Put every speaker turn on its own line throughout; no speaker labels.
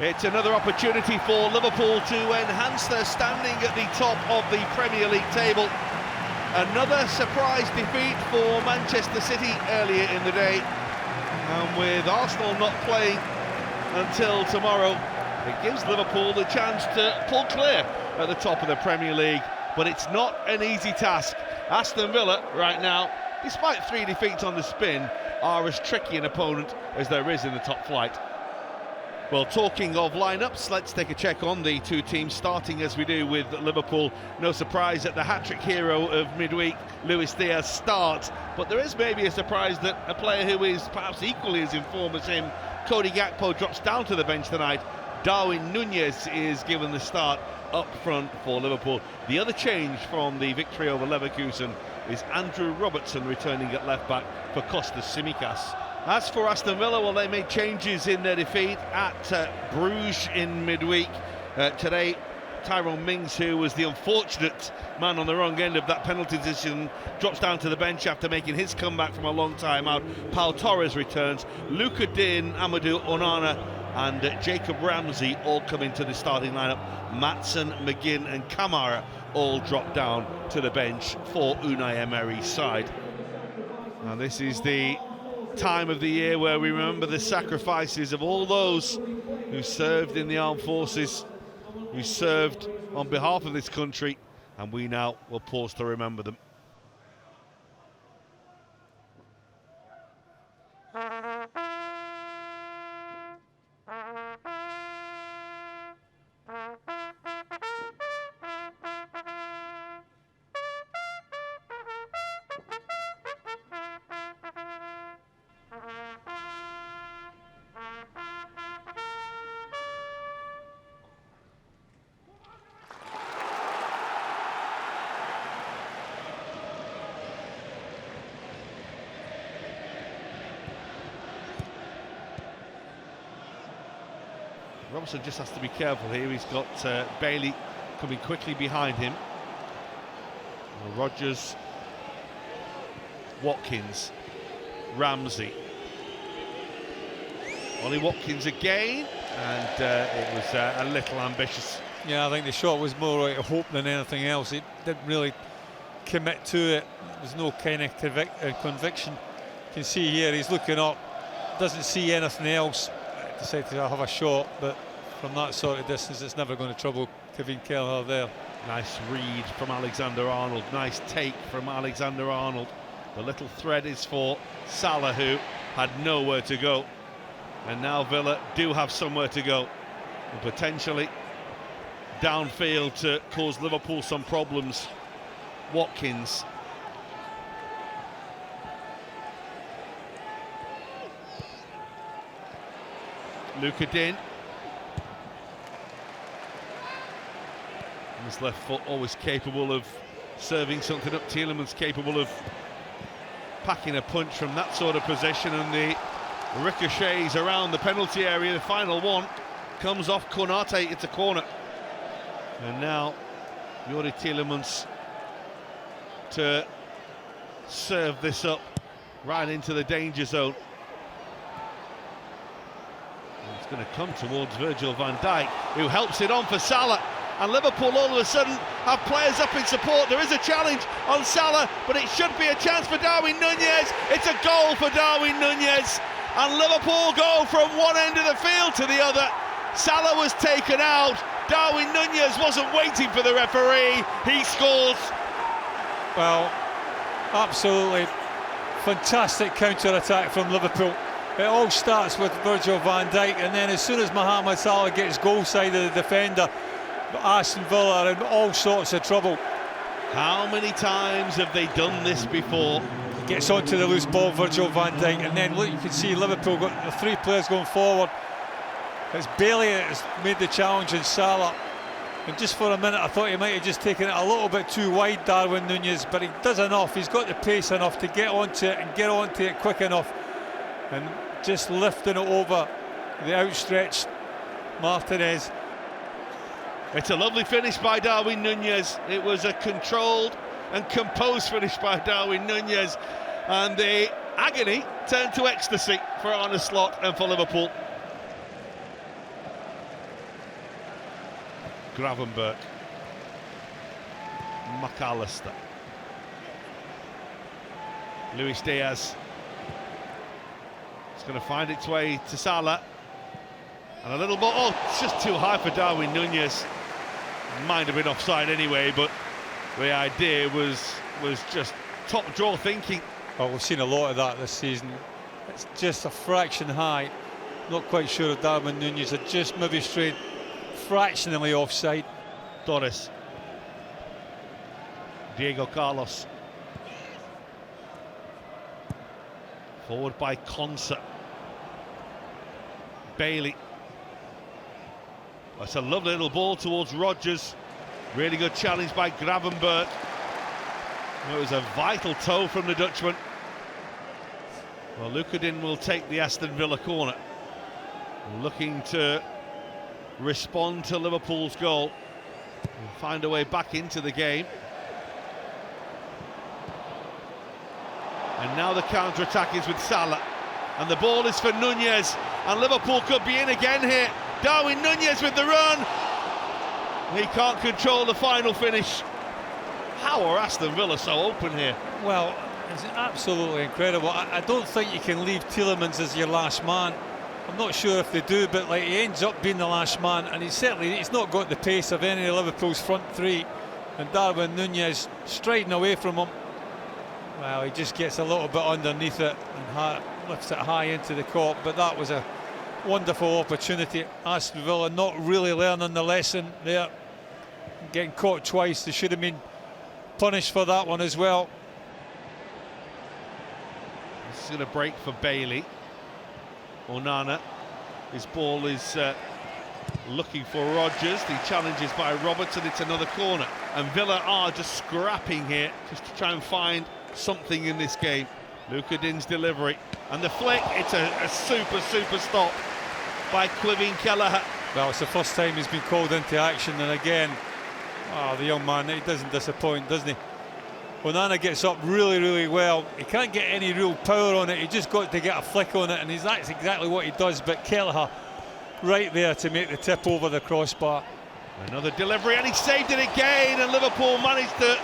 It's another opportunity for Liverpool to enhance their standing at the top of the Premier League table. Another surprise defeat for Manchester City earlier in the day. And with Arsenal not playing until tomorrow, it gives Liverpool the chance to pull clear at the top of the Premier League. But it's not an easy task. Aston Villa right now, despite 3 defeats on the spin, are as tricky an opponent as there is in the top flight. Well, talking of lineups, let's take a check on the two teams, starting as we do with Liverpool. No surprise that the hat-trick hero of midweek, Luis Diaz, starts, but there is maybe a surprise that a player who is perhaps equally as in form as him, Cody Gakpo, drops down to the bench tonight. Darwin Nunez is given the start up front for Liverpool. The other change from the victory over Leverkusen is Andrew Robertson returning at left-back for Kostas Tsimikas. As for Aston Villa, well, they made changes in their defeat at Bruges in midweek. Today, Tyrone Mings, who was the unfortunate man on the wrong end of that penalty decision, drops down to the bench after making his comeback from a long time out. Pau Torres returns. Luka Din, Amadou Onana and Jacob Ramsey all come into the starting lineup. Maatsen, McGinn and Kamara all drop down to the bench for Unai Emery's side. Now this is the time of the year where we remember the sacrifices of all those who served in the armed forces, who served on behalf of this country, and we now will pause to remember them. Robinson just has to be careful here. He's got Bailey coming quickly behind him. Rodgers, Watkins, Ramsey. Ollie Watkins again, and it was a little ambitious.
Yeah, I think the shot was more like a hope than anything else. It didn't really commit to it. There was no kind of conviction. You can see here he's looking up, doesn't see anything else. Decided to have a shot, but from that sort of distance it's never going to trouble Kevin Kelleher there.
Nice read from Alexander-Arnold, nice take from Alexander-Arnold. The little thread is for Salah, who had nowhere to go, and now Villa do have somewhere to go, and potentially downfield to cause Liverpool some problems. Watkins. Luka Din. And his left foot always capable of serving something up. Tielemans capable of packing a punch from that sort of position, and the ricochets around the penalty area. The final one comes off Konate. It's a corner. And now Yuri Tielemans to serve this up right into the danger zone. It's going to come towards Virgil van Dijk, who helps it on for Salah, and Liverpool all of a sudden have players up in support. There is a challenge on Salah, but it should be a chance for Darwin Nunez. It's a goal for Darwin Nunez, and Liverpool go from one end of the field to the other. Salah was taken out. Darwin Nunez wasn't waiting for the referee. He scores.
Well, absolutely fantastic counter-attack from Liverpool. It all starts with Virgil van Dijk, and then as soon as Mohamed Salah gets goal side of the defender, Aston Villa are in all sorts of trouble.
How many times have they done this before?
He gets onto the loose ball, Virgil van Dijk, and then look, you can see Liverpool got the 3 players going forward. It's Bailey that has made the challenge in Salah, and just for a minute I thought he might have just taken it a little bit too wide, Darwin Nunez, but he does enough. He's got the pace enough to get onto it and get onto it quick enough, and just lifting it over the outstretched Martinez.
It's a lovely finish by Darwin Nunez. It was a controlled and composed finish by Darwin Nunez, and the agony turned to ecstasy for Arne Slot and for Liverpool. Gravenberch. McAllister. Luis Diaz. It's going to find its way to Salah. And a little ball. Oh, it's just too high for Darwin Nunez. Might have been offside anyway, but the idea was just top draw thinking.
Well, we've seen a lot of that this season. It's just a fraction high. Not quite sure if Darwin Nunez had just maybe strayed fractionally offside.
Torres. Diego Carlos. Forward by Konsa. Bailey. That's a lovely little ball towards Rodgers. Really good challenge by Gravenberch. It was a vital toe from the Dutchman. Well, Lukadin will take the Aston Villa corner, looking to respond to Liverpool's goal and find a way back into the game. And now the counter-attack is with Salah, and the ball is for Nunez, and Liverpool could be in again here. Darwin Nunez with the run. He can't control the final finish. How are Aston Villa so open here?
Well, it's absolutely incredible. I don't think you can leave Tielemans as your last man. I'm not sure if they do, but like, he ends up being the last man, and he's not got the pace of any of Liverpool's front three. And Darwin Nunez striding away from him. Well, he just gets a little bit underneath it and lifts it high into the corp. But that was a wonderful opportunity. Aston Villa not really learning the lesson there. Getting caught twice. They should have been punished for that one as well.
This is going to break for Bailey. Onana. His ball is looking for Rodgers. The challenge is by Robertson. It's another corner. And Villa are just scrapping here just to try and find something in this game. Lukadin's delivery. And the flick. It's a super stop by Quivin Kelleher.
Well, it's the first time he's been called into action, and again, the young man, he doesn't disappoint, doesn't he? Onana gets up really well. He can't get any real power on it. He just got to get a flick on it, and that's exactly what he does. But Kelleher right there to make the tip over the crossbar.
Another delivery, and he saved it again, and Liverpool managed to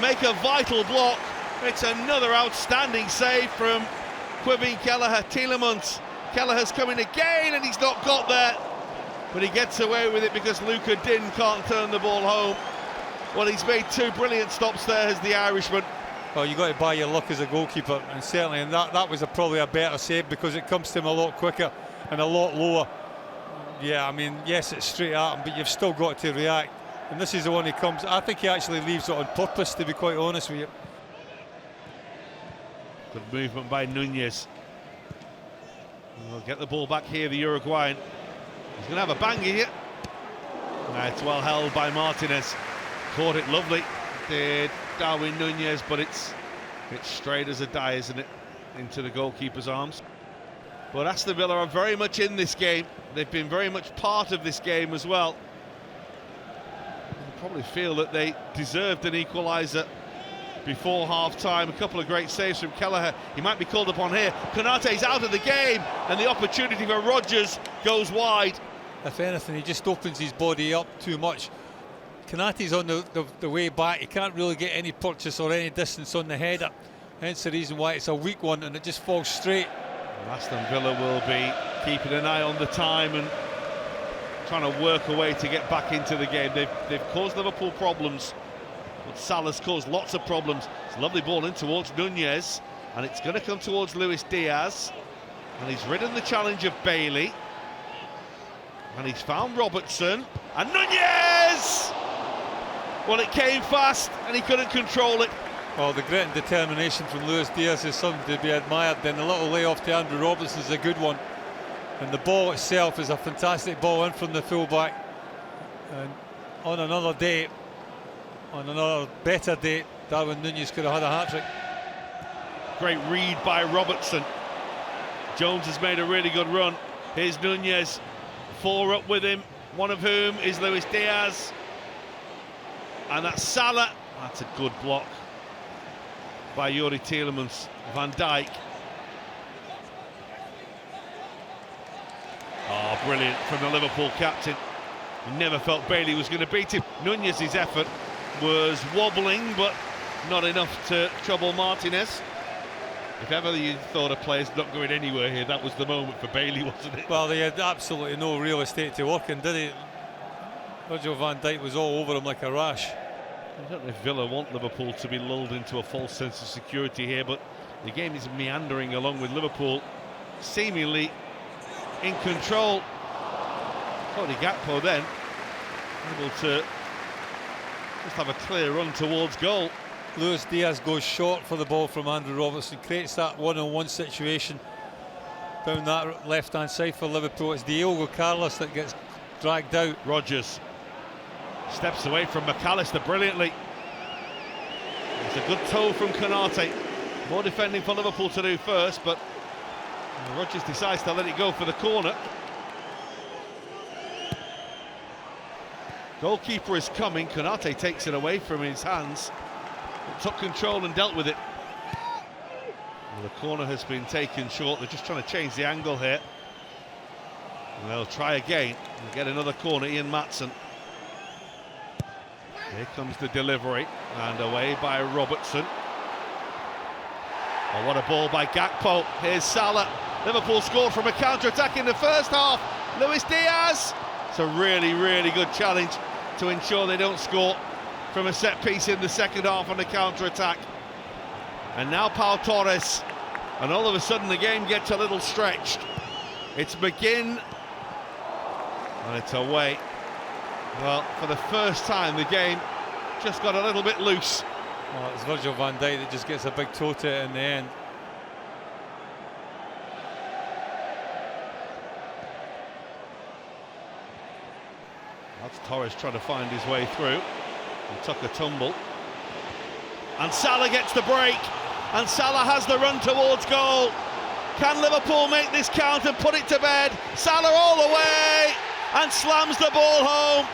make a vital block. It's another outstanding save from Quivin Kelleher. Tielemans. Kelleher's coming again, and he's not got there. But he gets away with it because Lukadin can't turn the ball home. Well, he's made two brilliant stops there as the Irishman.
Well, you've got to buy your luck as a goalkeeper, and certainly that was probably a better save because it comes to him a lot quicker and a lot lower. Yeah, I mean, yes, it's straight at him, but you've still got to react. And this is the one he comes. I think he actually leaves it on purpose, to be quite honest with you.
Good movement by Nunez. We'll get the ball back here, the Uruguayan. He's going to have a bang here. It's well held by Martinez. Caught it lovely, did Darwin Nunez, but it's straight as a die, isn't it? Into the goalkeeper's arms. But Aston Villa are very much in this game. They've been very much part of this game as well. They probably feel that they deserved an equaliser before half-time. A couple of great saves from Kelleher. He might be called upon here. Konate's out of the game, and the opportunity for Rodgers goes wide.
If anything, he just opens his body up too much. Konate's on the way back. He can't really get any purchase or any distance on the header. Hence the reason why it's a weak one, and it just falls straight.
Aston Villa will be keeping an eye on the time and trying to work a way to get back into the game. They've caused Liverpool problems, but Salah's caused lots of problems. It's a lovely ball in towards Nunez, and it's going to come towards Luis Diaz, and he's ridden the challenge of Bailey, and he's found Robertson, and Nunez! Well, it came fast, and he couldn't control it.
Well, the grit and determination from Luis Diaz is something to be admired. Then the little layoff to Andrew Robertson is a good one. And the ball itself is a fantastic ball in from the fullback. And on another day, on another better day, Darwin Nunez could have had a hat-trick.
Great read by Robertson. Jones has made a really good run. Here's Nunez, four up with him, one of whom is Luis Diaz. And that's Salah. That's a good block by Youri Tielemans. Van Dijk. Oh, brilliant from the Liverpool captain. He never felt Bailey was going to beat him. Nunez's effort was wobbling, but not enough to trouble Martinez. If ever you thought a player's not going anywhere here, that was the moment for Bailey, wasn't it?
Well, they had absolutely no real estate to work in, did he? Virgil van Dijk was all over him like a rash.
I don't know if Villa want Liverpool to be lulled into a false sense of security here, but the game is meandering along with Liverpool seemingly in control. Cody Gakpo then able to just have a clear run towards goal.
Luis Diaz goes short for the ball from Andrew Robertson, creates that one-on-one situation down that left-hand side for Liverpool. It's Diogo Carlos that gets dragged out.
Rodgers steps away from McAllister brilliantly. It's a good toe from Konate. More defending for Liverpool to do first, but Rodgers decides to let it go for the corner. Goalkeeper is coming. Konate takes it away from his hands, took control and dealt with it. Well, the corner has been taken short. They're just trying to change the angle here. And they'll try again and get another corner. Ian Maatsen. Here comes the delivery and away by Robertson. Oh, what a ball by Gakpo. Here's Salah. Liverpool scored from a counter-attack in the first half. Luis Diaz. It's a really, really good challenge to ensure they don't score from a set piece in the second half on the counter-attack. And now Pau Torres. And all of a sudden the game gets a little stretched. It's McGinn. And it's away. Well, for the first time the game just got a little bit loose.
Well, it's Virgil van Dijk that just gets a big toe to it in the end.
That's Torres trying to find his way through. He took a tumble. And Salah gets the break. And Salah has the run towards goal. Can Liverpool make this count and put it to bed? Salah all the way and slams the ball home.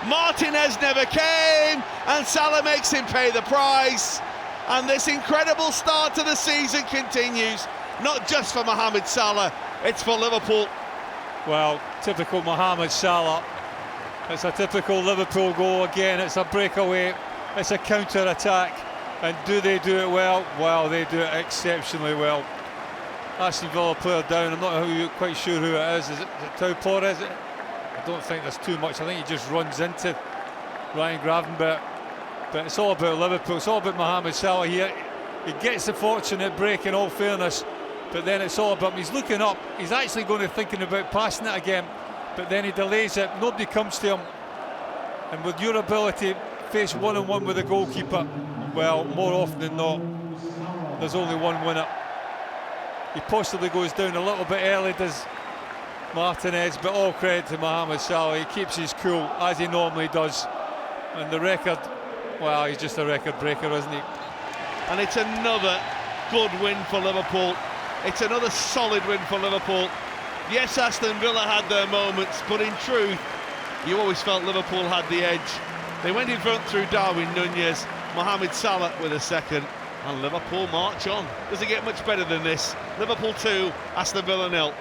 Martinez never came, and Salah makes him pay the price. And this incredible start to the season continues, not just for Mohamed Salah, it's for Liverpool.
Well, typical Mohamed Salah. It's a typical Liverpool goal again. It's a breakaway, it's a counter-attack. And do they do it well? Well, they do it exceptionally well. Aston Villa player down. I'm not quite sure who it is. Is it Tau Torres? I don't think there's too much. I think he just runs into Ryan Gravenberch. But it's all about Liverpool. It's all about Mohamed Salah here. He gets the fortunate break, in all fairness, but then it's all about him. He's looking up. He's actually going to thinking about passing it again, but then he delays it. Nobody comes to him. And with your ability to face one-on-one with a goalkeeper, well, more often than not, there's only one winner. He possibly goes down a little bit early, does Martinez, but all credit to Mohamed Salah. He keeps his cool, as he normally does. And the record, well, he's just a record breaker, isn't he?
And it's another good win for Liverpool. It's another solid win for Liverpool. Yes, Aston Villa had their moments, but in truth, you always felt Liverpool had the edge. They went in front through Darwin, Nunez, Mohamed Salah with a second, and Liverpool march on. Does it get much better than this? Liverpool 2, Aston Villa 0.